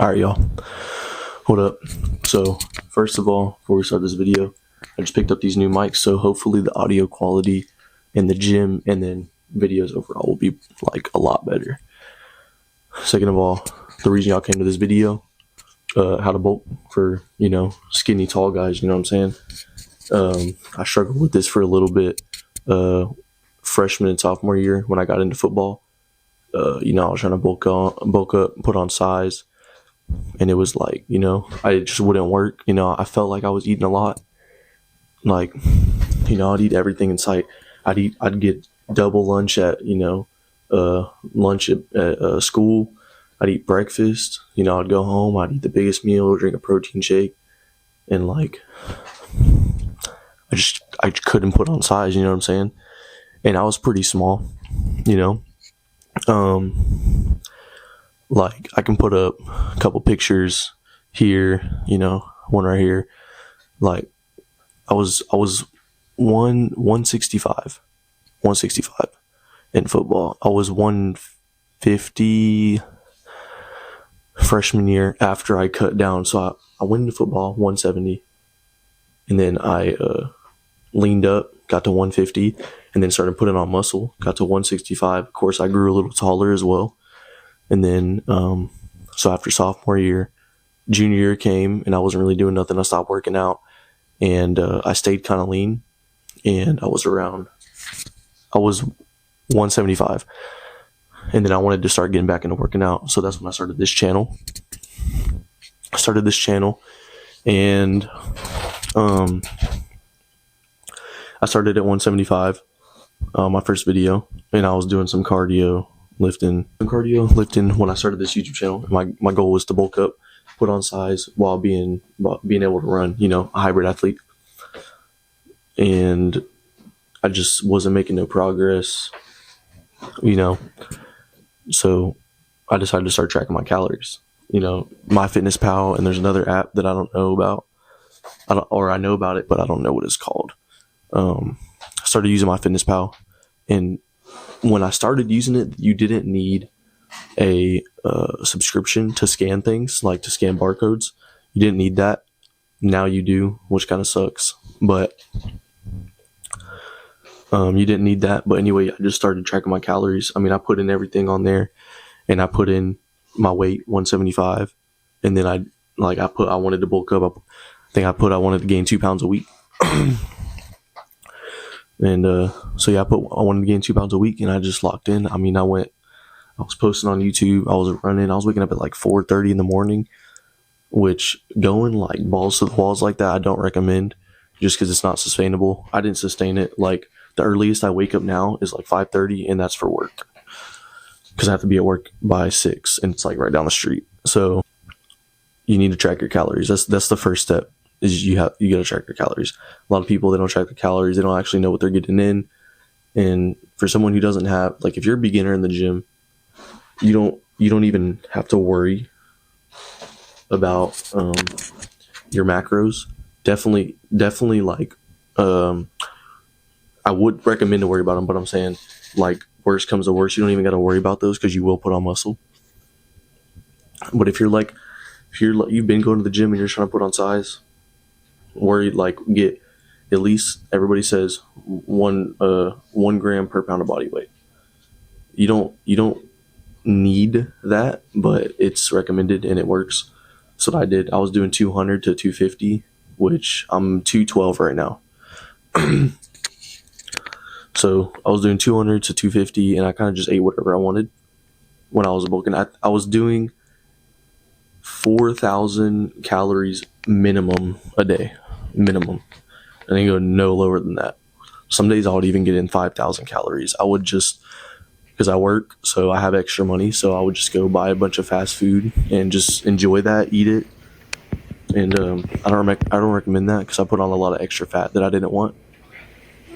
All right, y'all. Hold up. So, first of all, before we start this video, I just picked up these new mics, so hopefully the audio quality in the gym and then videos overall will be like a lot better. Second of all, the reason y'all came to this video, how to bulk for, skinny, tall guys, you know what I'm saying? I struggled with this for a little bit, freshman and sophomore year when I got into football. I was trying to bulk up, put on size. And it was like, I just wouldn't work. I felt like I was eating a lot. Like, I'd eat everything in sight. I'd get double lunch at, lunch at school. I'd eat breakfast. I'd go home. I'd eat the biggest meal, drink a protein shake. And like, I couldn't put on size, you know what I'm saying? And I was pretty small, Like, I can put up a couple pictures here, one right here. Like, I was 165 in football. I was 150 freshman year after I cut down. So I went into football 170, and then I leaned up, got to 150, and then started putting on muscle, got to 165. Of course, I grew a little taller as well. And then, so after sophomore year, junior year came, and I wasn't really doing nothing. I stopped working out, and I stayed kind of lean, and I was 175. And then I wanted to start getting back into working out, so that's when I started this channel. And I started at 175, my first video, and I was doing some lifting when I started this YouTube channel. My goal was to bulk up, put on size while being able to run, a hybrid athlete. And I just wasn't making no progress, so I decided to start tracking my calories. MyFitnessPal, and there's another app that I don't know about. I know about it, but I don't know what it's called. I started using MyFitnessPal, and when I started using it, you didn't need a subscription to scan things, like to scan barcodes. You didn't need that. Now you do, which kind of sucks. But you didn't need that. But anyway, I just started tracking my calories. I put in everything on there, and I put in my weight, 175, and then I wanted to bulk up. I wanted to gain 2 pounds a week. And I wanted to gain 2 pounds a week, and I just locked in. I was posting on YouTube, I was running, I was waking up at like 4:30 in the morning, which going like balls to the walls like that, I don't recommend, just because it's not sustainable. I didn't sustain it. Like, the earliest I wake up now is like 5:30, and that's for work, because I have to be at work by 6, and it's like right down the street. So you need to track your calories. That's the first step. Is you gotta track your calories. A lot of people, they don't track the calories. They don't actually know what they're getting in. And for someone who doesn't have, like, if you're a beginner in the gym, you don't even have to worry about your macros. Definitely like, I would recommend to worry about them, but I'm saying, like, worst comes to worst, you don't even gotta worry about those, because you will put on muscle. But if you've been going to the gym and you're trying to put on size, worried, like, get at least, everybody says 1 gram per pound of body weight. You don't need that, but it's recommended and it works. So what I did, I was doing 200 to 250, which I'm 212 right now. So I was doing 200 to 250, and I kind of just ate whatever I wanted when I was bulking. I was doing 4,000 calories minimum a day. Minimum. I didn't go no lower than that. Some days I would even get in 5,000 calories. I would just, because I work, so I have extra money, so I would just go buy a bunch of fast food and just enjoy that, eat it. And I don't recommend that, because I put on a lot of extra fat that I didn't want.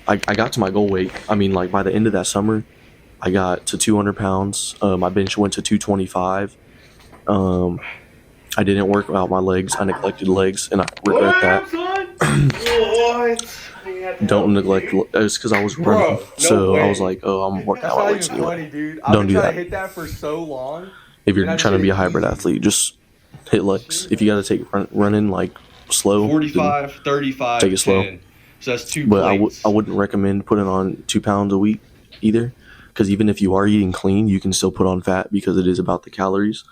I got to my goal weight. By the end of that summer, I got to 200 pounds. My bench went to 225. I didn't work out my legs. I neglected legs, and I regret that. Don't neglect. It's because I was running, so I was like, "Oh, I'm working out my legs anyway." Dude. Don't do that. Hit that for so long. If you're trying to be a hybrid athlete, just hit legs. If you got to take running like slow, 45, 35, take it slow. 10. So that's two But plates. I wouldn't recommend putting on 2 pounds a week either, because even if you are eating clean, you can still put on fat because it is about the calories.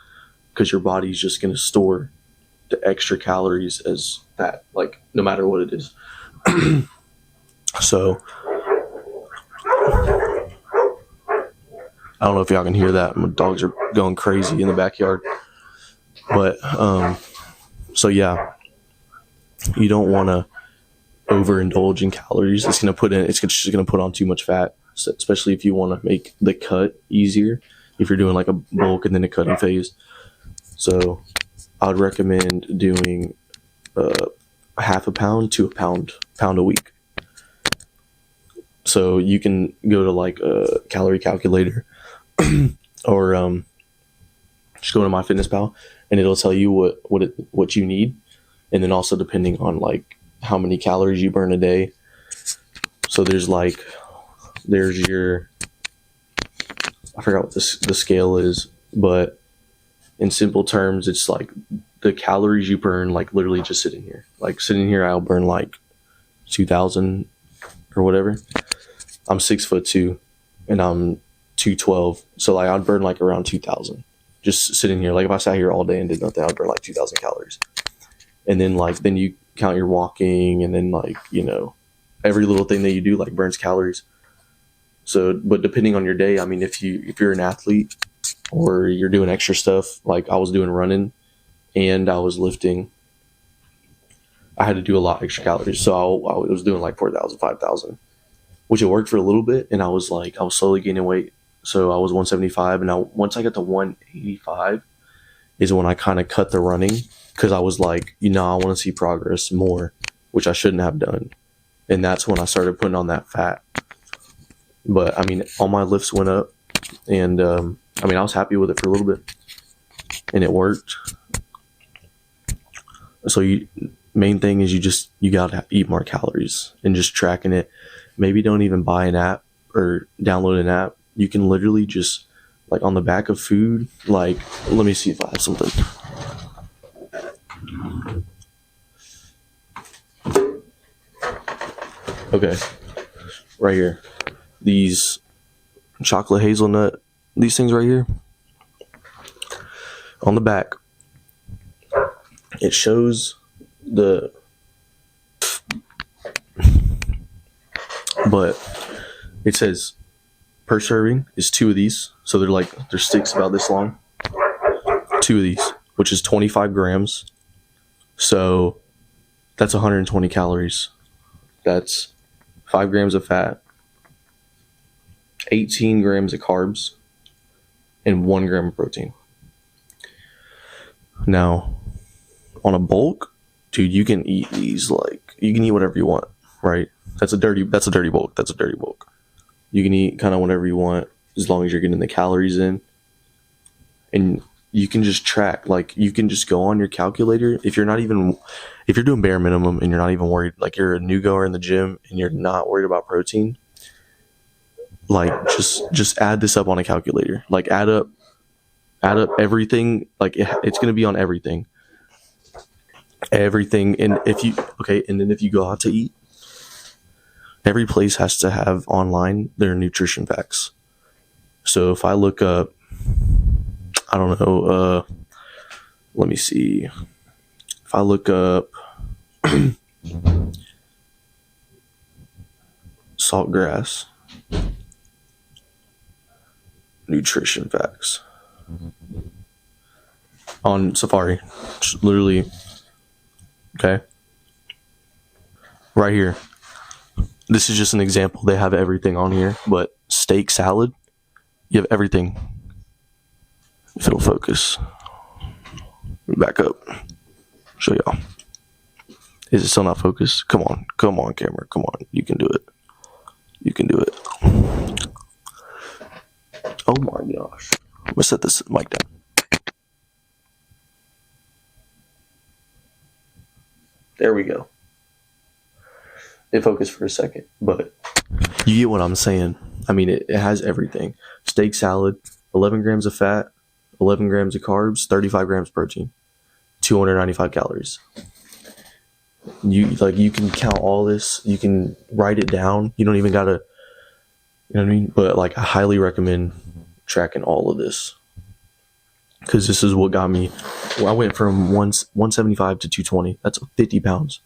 Because your body's just going to store the extra calories as fat, like no matter what it is. So I don't know if y'all can hear that. My dogs are going crazy in the backyard. But so yeah, you don't want to overindulge in calories. It's just gonna put on too much fat, especially if you want to make the cut easier. If you're doing like a bulk and then a cutting phase, so I would recommend doing half a pound to a pound a week. So you can go to like a calorie calculator or just go to MyFitnessPal and it'll tell you what you need, and then also depending on like how many calories you burn a day. So there's your, I forgot what the scale is, but in simple terms, it's like the calories you burn, like literally just sitting here. Like sitting here, I'll burn like 2,000 or whatever. I'm 6'2" and I'm 212. So like I'd burn like around 2,000 just sitting here. Like if I sat here all day and did nothing, I'd burn like 2,000 calories. And then you count your walking, and then like, you know, every little thing that you do like burns calories. So, but depending on your day, I mean, if you're an athlete or you're doing extra stuff, like I was doing running and I was lifting, I had to do a lot of extra calories. So I was doing like 4,000, 5,000, which it worked for a little bit. And I was slowly gaining weight. So I was 175, and once I got to 185 is when I kind of cut the running, because I was like, you know, I want to see progress more, which I shouldn't have done. And that's when I started putting on that fat. But I mean, all my lifts went up, and I mean, I was happy with it for a little bit, and it worked. So main thing is you gotta eat more calories and just tracking it. Maybe don't even buy an app or download an app. You can literally just, like on the back of food, like, let me see if I have something. Okay, right here. These chocolate hazelnut, these things right here. On the back, it shows but it says per serving is 2 of these. So they're sticks about this long. 2 of these, which is 25 grams. So that's 120 calories. That's 5 grams of fat, 18 grams of carbs, and 1 gram of protein. Now, on a bulk, dude, you can eat these, like, you can eat whatever you want, right? That's a dirty bulk. You can eat kind of whatever you want as long as you're getting the calories in. And you can just track, like, you can just go on your calculator. If you're doing bare minimum and you're not even worried, like you're a new goer in the gym and you're not worried about protein, like just add this up on a calculator. Like add up everything. Like it's going to be on everything. And if you go out to eat, every place has to have online their nutrition facts. So if I look up, I don't know, let me see. If I look up saltgrass nutrition facts on Safari, just literally, okay, right here. This is just an example. They have everything on here, but steak salad, you have everything. If it'll focus. Back up. Show y'all. Is it still not focused? Come on, camera. Come on. You can do it. Oh my gosh. I'm gonna set this mic down. There we go. It focused for a second, but you get what I'm saying. I mean, it has everything. Steak salad, 11 grams of fat, 11 grams of carbs, 35 grams protein. 295 calories. You can count all this. You can write it down. You don't even gotta, you know what I mean? But like, I highly recommend tracking all of this, because this is what got me. I went from 175 to 220. That's 50 pounds.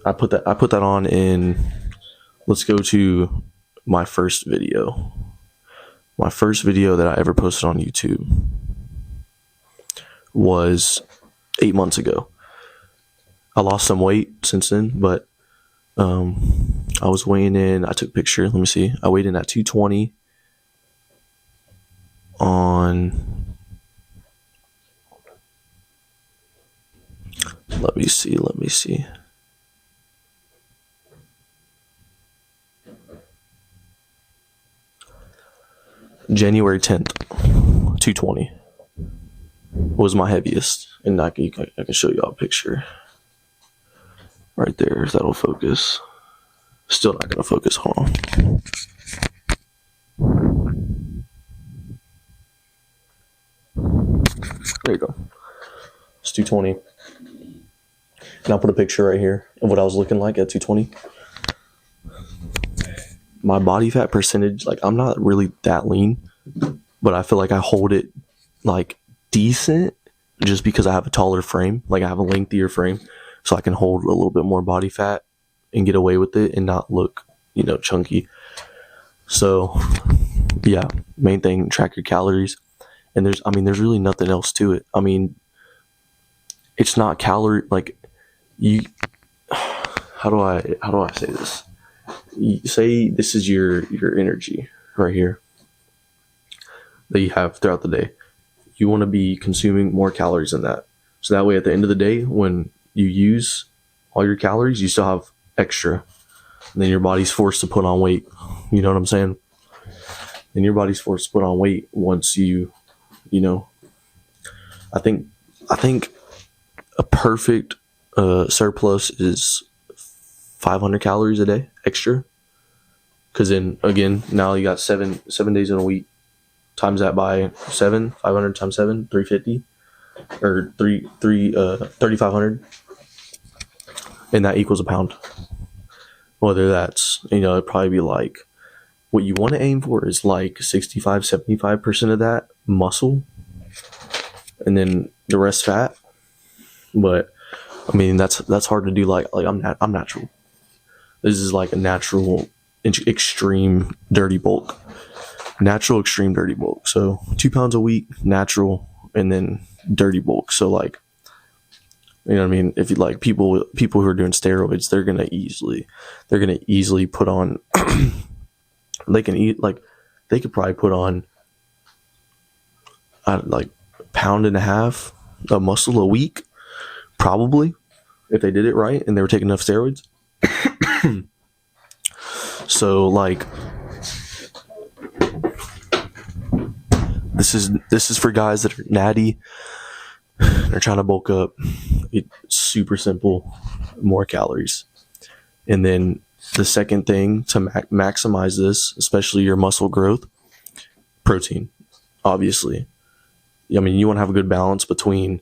I put that on in. Let's go to my first video. My first video that I ever posted on YouTube was 8 months ago. I lost some weight since then, but I was weighing in. I took a picture. Let me see. I weighed in at 220 on. Let me see. January 10th, 220 was my heaviest. And I can show y'all a picture right there if that'll focus. Still not gonna focus. Hold on. There you go. It's 220. And I'll put a picture right here of what I was looking like at 220. My body fat percentage, like, I'm not really that lean, but I feel like I hold it like decent just because I have a taller frame. Like, I have a lengthier frame, so I can hold a little bit more body fat and get away with it and not look, chunky. So yeah, main thing, track your calories. And there's really nothing else to it. I mean, it's not calorie, like, you, how do I say this? You say this is your energy right here that you have throughout the day. You want to be consuming more calories than that. So that way, at the end of the day, when you use all your calories, you still have extra. And then your body's forced to put on weight. You know what I'm saying? Then your body's forced to put on weight once I think a perfect surplus is 500 calories a day extra. Because then again, now you got seven days in a week. Times that by 7, 500 times 7, 350, or 3,500, and that equals a pound. Whether that's, it'd probably be like, what you want to aim for is like 65-75% of that muscle, and then the rest fat. But I mean, that's hard to do. Like I'm natural. This is like a natural extreme dirty bulk. Natural extreme dirty bulk. So 2 pounds a week, natural, and then dirty bulk. So like, you know what I mean? If you like people who are doing steroids, they're gonna easily put on. They could probably put on like 1.5 pounds of muscle a week, probably, if they did it right and they were taking enough steroids. So like, this is for guys that are natty. They're trying to bulk up. It's super simple. More calories. And then the second thing to maximize this, especially your muscle growth, protein. Obviously, I mean, you want to have a good balance between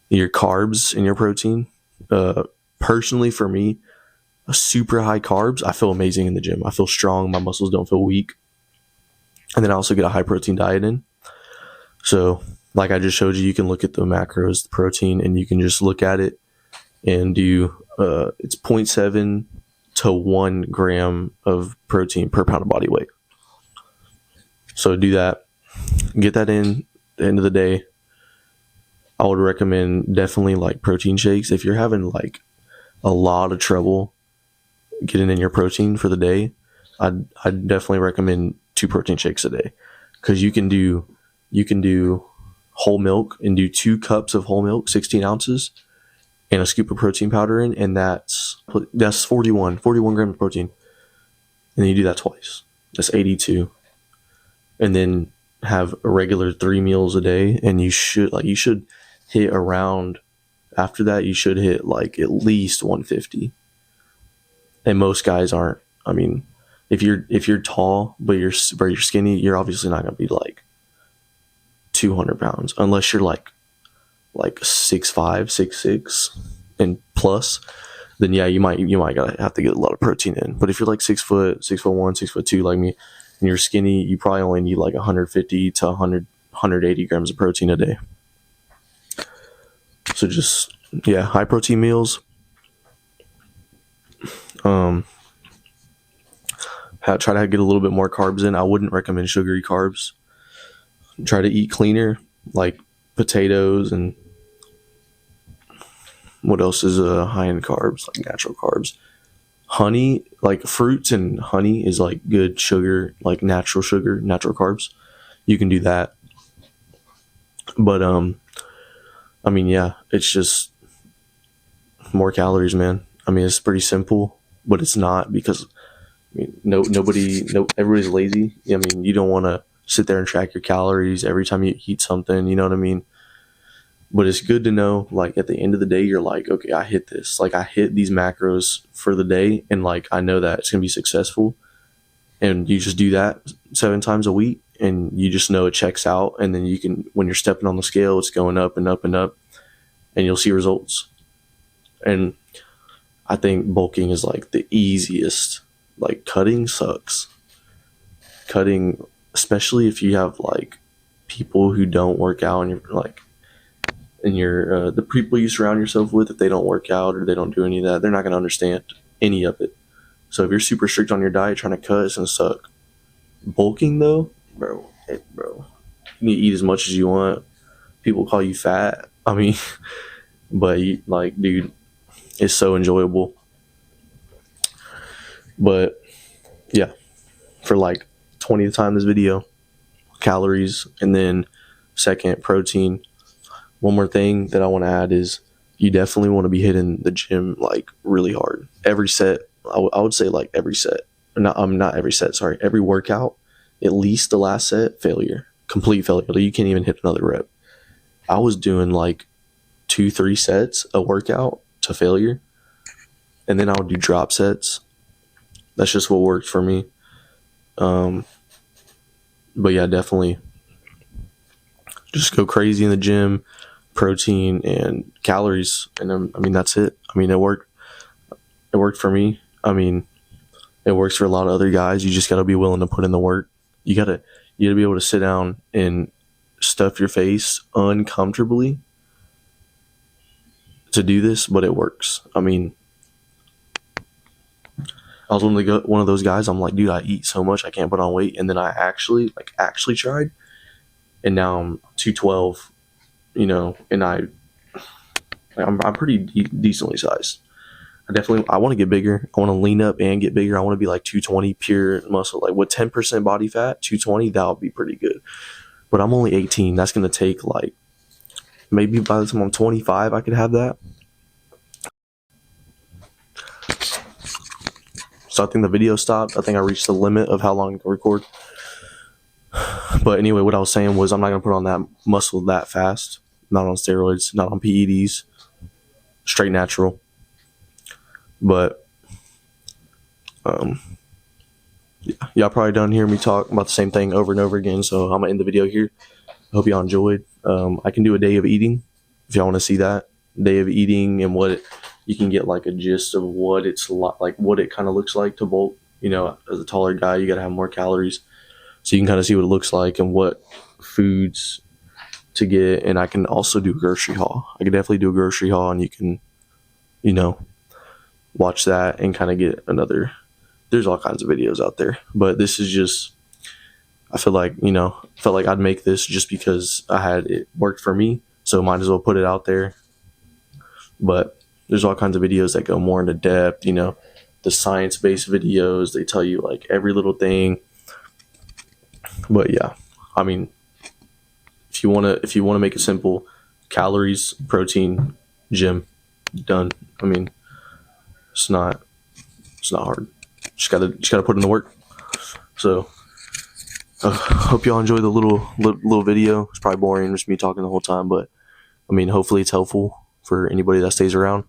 your carbs and your protein. Personally, for me, a super high carbs, I feel amazing in the gym. I feel strong. My muscles don't feel weak. And then I also get a high protein diet in. So like I just showed you, you can look at the macros, the protein, and you can just look at it and do, it's 0.7 to 1 gram of protein per pound of body weight. So do that, get that in. At the end of the day, I would recommend definitely like protein shakes. If you're having like a lot of trouble getting in your protein for the day, I'd definitely recommend 2 protein shakes a day, because you can do whole milk and do 2 cups of whole milk, 16 ounces, and a scoop of protein powder in, and that's 41 grams of protein. And then you do that twice. That's 82. And then have a regular 3 meals a day, and you should hit around, after that you should hit like at least 150. And most guys aren't. I mean, if you're tall but you're skinny, you're obviously not going to be like 200 pounds unless you're like like 6'5", 6'6", and plus, then yeah, you might gotta have to get a lot of protein in. But if you're like 6 foot, 6'1", 6'2", like me, and you're skinny, you probably only need like 150 to 180 grams of protein a day. So just, yeah, high protein meals. Try to get a little bit more carbs in. I wouldn't recommend sugary carbs. Try to eat cleaner, like potatoes, and what else is high in carbs, like natural carbs. Honey, like fruits and honey is like good sugar, like natural sugar, natural carbs. You can do that. But I mean, yeah, it's just more calories, man. I mean, it's pretty simple, but it's not, because I mean, everybody's lazy. I mean, you don't want to sit there and track your calories every time you eat something, you know what I mean? But it's good to know, like, at the end of the day, you're like, okay, I hit this. Like, I hit these macros for the day, and like, I know that it's going to be successful. And you just do that 7 times a week, and you just know it checks out. And then you can, when you're stepping on the scale, it's going up and up and up, and you'll see results. And I think bulking is like the easiest. Like, cutting sucks. Cutting, especially if you have like people who don't work out, and you're like, and you're the people you surround yourself with, if they don't work out or they don't do any of that, they're not going to understand any of it. So if you're super strict on your diet trying to cut, it's going to suck. Bulking though, bro, you need to eat as much as you want. People call you fat. I mean, but like, dude, it's so enjoyable. But yeah, for like 20th time this video, calories, and then second, protein. One more thing that I want to add is you definitely want to be hitting the gym like really hard. Every set, I would say like every set. Not every set, sorry. Every workout, at least the last set, failure. Complete failure. You can't even hit another rep. I was doing like 2-3 sets a workout to failure. And then I would do drop sets. That's just what worked for me. But yeah, definitely just go crazy in the gym. Protein and calories, and I mean, that's it. I mean, it worked for me. I mean, it works for a lot of other guys. You just got to be willing to put in the work. You gotta be able to sit down and stuff your face uncomfortably to do this, but it works. I mean, I was one of those guys. I'm like, dude, I eat so much I can't put on weight, and then I actually tried, and now I'm 212. You know, and I'm pretty decently sized. I want to get bigger. I want to lean up and get bigger. I want to be like 220 pure muscle, like with 10% body fat, 220. That would be pretty good. But I'm only 18. That's gonna take like, maybe by the time I'm 25, I could have that. So I think the video stopped. I think I reached the limit of how long I can record. But anyway, what I was saying was, I'm not gonna put on that muscle that fast. Not on steroids, not on PEDs, straight natural. But yeah, y'all probably done hearing me talk about the same thing over and over again, so I'm gonna end the video here. I hope y'all enjoyed. I can do a day of eating if y'all want to see that day of eating, and you can get like a gist of what it's like, what it kind of looks like to bulk. You know, as a taller guy, you gotta have more calories, so you can kind of see what it looks like and what foods to get. And I can also do a grocery haul. I can definitely do a grocery haul, and you can, you know, watch that and kind of get another. There's all kinds of videos out there, but this is just, I felt like I'd make this just because it worked for me, so might as well put it out there. But there's all kinds of videos that go more into depth, you know, the science-based videos. They tell you like every little thing. But yeah, I mean, if you want to make it simple, calories, protein, gym, done. I mean, it's not hard. Just gotta put in the work. So hope y'all enjoy the little video. It's probably boring, just me talking the whole time, but I mean, hopefully it's helpful for anybody that stays around.